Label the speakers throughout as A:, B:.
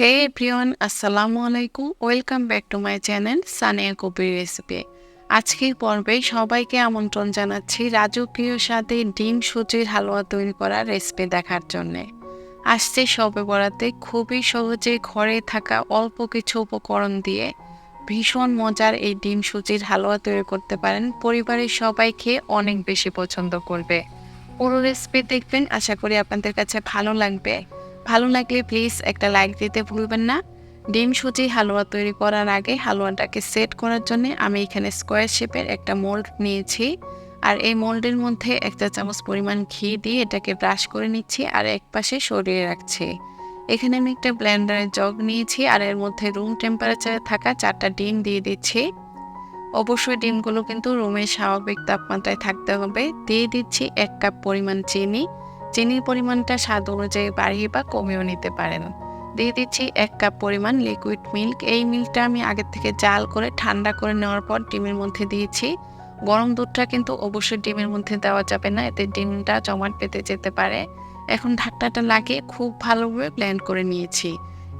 A: হে everyone, আসসালামু আলাইকুম। Welcome back to my channel Sania Kabir recipe. আজকের পর্বে সবাইকে আমন্ত্রণ জানাচ্ছি রাজকীয় স্বাদে ডিম সুজির হালুয়া তৈরি করার রেসিপি দেখার জন্যে। আসছে শবে বরাতে খুবই সহজে ঘরে থাকা অল্প কিছু উপকরণ দিয়ে ভীষণ মজার এই ডিম সুজির হালুয়া তৈরি করতে পারেন। পরিবারের সবাই খেয়ে অনেক বেশি পছন্দ করবে। পুরো রেসিপি দেখবেন, আশা করি আপনাদের কাছে ভালো লাগবে। ভালো লাগলে প্লিজ একটা লাইক দিতে ভুলবেন না। ডিম সুজি হালুয়া তৈরি করার আগে হালুয়াটাকে সেট করার জন্য আমি এখানে স্কোয়ার শেপের একটা মোল্ড নিয়েছি। আর এই মোল্ডের মধ্যে 1 চা চামচ পরিমাণ ঘি দিয়ে এটাকে ব্রাশ করে নিচ্ছি আর এক পাশে সরিয়ে রাখছি। এখানে আমি একটা ব্লেন্ডারের জগ নিয়েছি আর এর মধ্যে রুম টেম্পারেচারে থাকা 4টা ডিম দিয়ে দিচ্ছি। অবশ্যই ডিমগুলো কিন্তু রুমের স্বাভাবিক তাপমাত্রায় থাকতে হবে। দিয়ে দিচ্ছি 1 কাপ পরিমাণ চিনি। চিনির পরিমাণটা স্বাদ অনুযায়ী বাড়িয়ে বা কমিয়েও নিতে পারেন। দিয়ে দিচ্ছি 1 কাপ পরিমাণ লিকুইড মিল্ক। এই মিল্কটা আমি আগে থেকে জাল করে ঠান্ডা করে নেওয়ার পর ডিমের মধ্যে দিয়েছি। গরম দুধটা কিন্তু অবশ্যই ডিমের মধ্যে দেওয়া যাবে না, এতে ডিমটা জমাট পেতে যেতে পারে। এখন ঢাকনাটা লাগিয়ে খুব ভালোভাবে ব্লেন্ড করে নিয়েছি।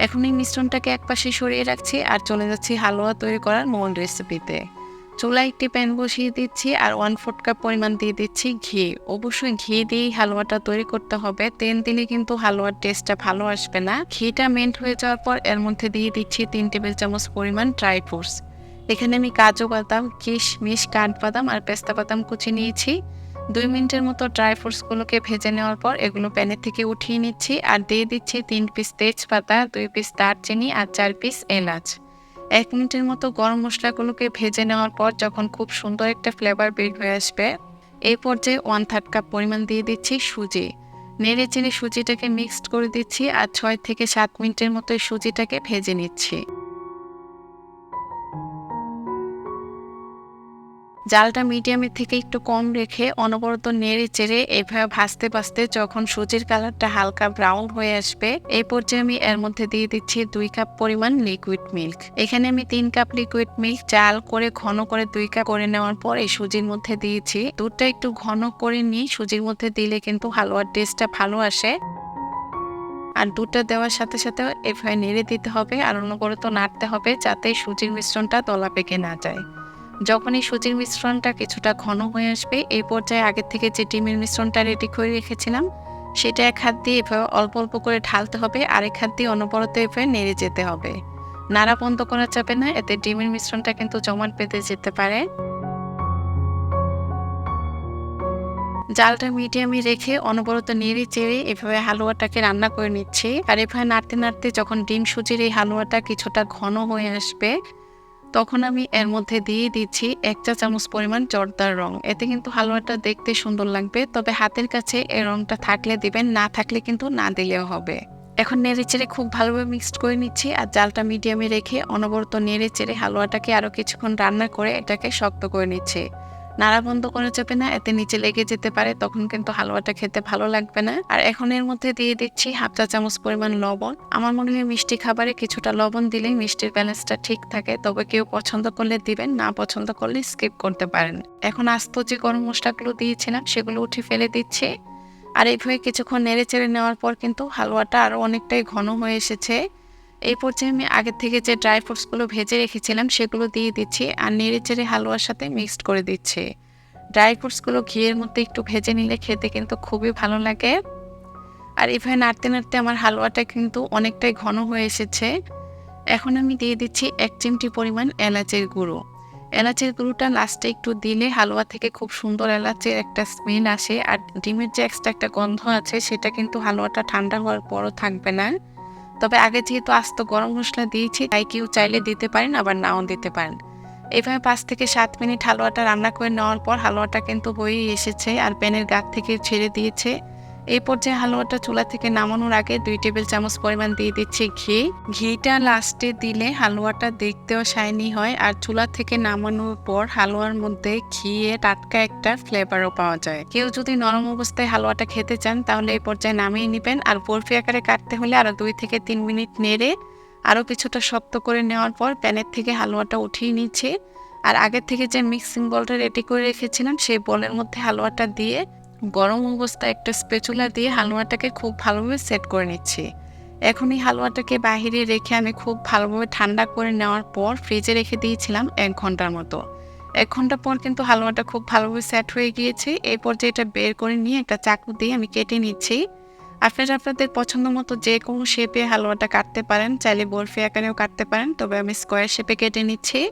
A: এখন এই মিশ্রণটাকে একপাশে সরিয়ে রাখছি আর চলে যাচ্ছি হালুয়া তৈরি করার মূল রেসিপিতে। চুলায় একটি প্যান বসিয়ে দিচ্ছি আর 1/4 কাপ পরিমাণ দিয়ে দিচ্ছি ঘি। অবশ্যই ঘি দিয়েই হালুয়াটা তৈরি করতে হবে, তেল দিলে কিন্তু হালুয়ার টেস্টটা ভালো আসবে না। ঘিটা মেল্ট হয়ে যাওয়ার পর এর মধ্যে দিয়ে দিচ্ছি 3 টেবিল চামচ পরিমাণ ড্রাই ফ্রুটস। এখানে আমি কাজু বাদাম, কিশমিশ, কাঠবাদাম আর পেস্তা বাদাম কুচি নিয়েছি। 2 মিনিটের মতো ড্রাই ফ্রুটসগুলোকে ভেজে নেওয়ার পর এগুলো প্যানের থেকে উঠিয়ে নিচ্ছি আর দিয়ে দিচ্ছি 3 পিস তেজপাতা, 2 পিস দারচিনি আর 4 পিস এলাচ। 1 মিনিটের মতো গরম মশলাগুলোকে ভেজে নেওয়ার পর যখন খুব সুন্দর একটা ফ্লেভার বের হয়ে আসবে, এই পর্যায়ে 1/3 কাপ পরিমাণ দিয়ে দিচ্ছি সুজি। নেড়ে চেড়ে সুজিটাকে মিক্সড করে দিচ্ছি আর 6 থেকে 7 মিনিটের মতো এই সুজিটাকে ভেজে নিচ্ছি। জালটা মিডিয়ামের থেকে একটু কম রেখে অনবরত নেড়ে চেড়ে এভাবে ভাজতে ভাজতে যখন সুজির কালারটা হালকা ব্রাউন হয়ে আসবে, এই পর্যায়ে আমি এর মধ্যে দিয়ে দিচ্ছি 2 কাপ পরিমাণ লিকুইড মিল্ক। এখানে আমি 3 কাপ লিকুইড মিল্ক জাল করে ঘন করে 2 কাপ করে নেওয়ার পর এই সুজির মধ্যে দিয়েছি। দুধটা একটু ঘন করে নিয়ে সুজির মধ্যে দিলে কিন্তু হালুয়ার টেস্টটা ভালো আসে। আর দুধটা দেওয়ার সাথে সাথে এভাবে নেড়ে দিতে হবে আর অনবরত নাড়তে হবে যাতে সুজির মিশ্রণটা দলা পেকে না যায়। যখন এই সুজির মিশ্রণটা কিছুটা ঘন হয়ে আসবে, এই পর্যায়ে আগে থেকে যে ডিমের মিশ্রণটা রেডি করে রেখেছিলাম সেটা এক হাত দিয়ে এভাবে অল্প অল্প করে ঢালতে হবে, আরেক হাত দিয়ে অনবরত এভাবে নেড়ে যেতে হবে। নাড়া বন্ধ করা যাবে না, এতে ডিমের মিশ্রণটা কিন্তু জমাট বেঁধে যেতে পারে। জালটা মিডিয়ামে রেখে অনবরত নেড়ে চেড়ে এভাবে হালুয়াটাকে রান্না করে নিচ্ছি। আর এভাবে নাড়তে নাড়তে যখন ডিম সুজির এই হালুয়াটা কিছুটা ঘন হয়ে আসবে, তখন আমি এর মধ্যে দিয়ে দিচ্ছি 1 চা চামচ পরিমাণ জর্দার রং। এতে কিন্তু হালুয়াটা দেখতে সুন্দর লাগবে, তবে হাতের কাছে এই রংটা থাকলে দিবেন, না থাকলে কিন্তু না দিলেও হবে। এখন নেড়ে চেড়ে খুব ভালোভাবে মিক্সড করে নিচ্ছি আর জালটা মিডিয়ামে রেখে অনবরত নেড়ে চেড়ে হালুয়াটাকে আরও কিছুক্ষণ রান্না করে এটাকে শক্ত করে নিচ্ছি। নাড়া বন্ধ করা যাবে না, এতে নিচে লেগে যেতে পারে, তখন কিন্তু হালুয়াটা খেতে ভালো লাগবে না। আর এখন এর মধ্যে দিয়ে দিচ্ছি 1/2 চা চামচ পরিমাণ লবণ। আমার মনে হয় মিষ্টি খাবারে কিছুটা লবণ দিলেই মিষ্টির ব্যালেন্সটা ঠিক থাকে, তবে কেউ পছন্দ করলে দিবেন, না পছন্দ করলে স্কিপ করতে পারেন। এখন আস্ত যে গরম মশলাগুলো দিয়েছিলাম সেগুলো উঠে ফেলে দিচ্ছি। আর এইভাবে কিছুক্ষণ নেড়ে চেড়ে নেওয়ার পর কিন্তু হালুয়াটা আরও অনেকটাই ঘন হয়ে এসেছে। এই পর্যায়ে আমি আগে থেকে যে ড্রাই ফ্রুটসগুলো ভেজে রেখেছিলাম সেগুলো দিয়ে দিচ্ছি আর নেড়ে চেড়ে হালুয়ার সাথে মিক্সড করে দিচ্ছি। ড্রাই ফ্রুটসগুলো ঘিয়ের মধ্যে একটু ভেজে নিলে খেতে কিন্তু খুবই ভালো লাগে। আর এভাবে নাড়তে নাড়তে আমার হালুয়াটা কিন্তু অনেকটাই ঘন হয়ে এসেছে। এখন আমি দিয়ে দিচ্ছি 1 চিমটি পরিমাণ এলাচের গুঁড়ো। এলাচের গুঁড়োটা লাস্টে একটু দিলে হালুয়া থেকে খুব সুন্দর এলাচের একটা স্মেল আসে, আর ডিমের যে এক্সট্রা একটা গন্ধ আছে সেটা কিন্তু হালুয়াটা ঠান্ডা হওয়ার পরও থাকবে না। তবে আগে যেহেতু আস্ত গরম মশলা দিয়েছি, তাই কেউ চাইলে দিতে পারেন, আবার নাও দিতে পারেন। এভাবে 5 থেকে 7 মিনিট হালুয়াটা রান্না করে নেওয়ার পর হালুয়াটা কিন্তু হয়েই এসেছে আর প্যানের গাত থেকে ছেড়ে দিয়েছে। এই পর্যায়ে হালুয়াটা চুলা থেকে নামানোর আগে 2 টেবিল চামচ পরিমাণ দিয়ে দিচ্ছি ঘি। ঘিটা লাস্টে দিলে হালুয়াটা দেখতেও শাইনি হয় আর চুলা থেকে নামানোর পর হালুয়ার মধ্যে ঘিয়ে টাটকা একটা ফ্লেভারও পাওয়া যায়। কেউ যদি নরম অবস্থায় হালুয়াটা খেতে চান তাহলে এই পর্যায়ে নামিয়ে নেবেন। আর বরফি আকারে কাটতে হলে আরও 2 থেকে 3 মিনিট নেড়ে আরও কিছুটা শক্ত করে নেওয়ার পর প্যানের থেকে হালুয়াটা উঠিয়ে নিচ্ছে। আর আগের থেকে যে মিক্সিং বলটা রেডি করে রেখেছিলাম সেই বলের মধ্যে হালুয়াটা দিয়ে গরম অবস্থায় একটা স্প্যাচুলা দিয়ে হালুয়াটাকে খুব ভালোভাবে সেট করে নিচ্ছি। এখন এই হালুয়াটাকে বাহিরে রেখে আমি খুব ভালোভাবে ঠান্ডা করে নেওয়ার পর ফ্রিজে রেখে দিয়েছিলাম ১ ঘন্টার মতো। ১ ঘন্টা পর কিন্তু হালুয়াটা খুব ভালোভাবে সেট হয়ে গিয়েছে। এই পর্যায়ে এটা বের করে নিয়ে একটা চাকু দিয়ে আমি কেটে নিচ্ছি। আপনারা আপনাদের পছন্দ মতো যেকোনো শেপে হালুয়াটা কাটতে পারেন। চাইলে বরফি আকারেও কাটতে পারেন। তবে আমি স্কোয়ার শেপে কেটে নিচ্ছি।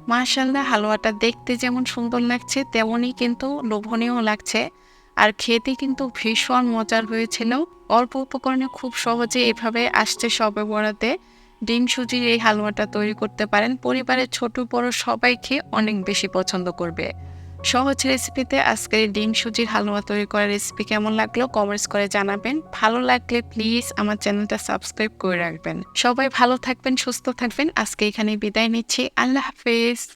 A: মাশাআল্লাহ, হালুয়াটা দেখতে যেমন সুন্দর লাগছে তেমনই কিন্তু লোভনীয় লাগছে। আর খেতে কিন্তু ভীষণ মজার হয়েছিল। অল্প উপকরণে খুব সহজে এভাবে আসছে শবে বরাতে ডিম সুজির এই হালুয়াটা তৈরি করতে পারেন। পরিবারের ছোট বড় সবাই খেয়ে অনেক বেশি পছন্দ করবে। সহজ রেসিপিতে আজকের এই ডিম সুজির হালুয়া তৈরি করার রেসিপি কেমন লাগলো কমেন্টস করে জানাবেন। ভালো লাগলে প্লিজ আমার চ্যানেলটা সাবস্ক্রাইব করে রাখবেন। সবাই ভালো থাকবেন, সুস্থ থাকবেন। আজকে এখানেই বিদায় নিচ্ছি। আল্লাহ হাফেজ।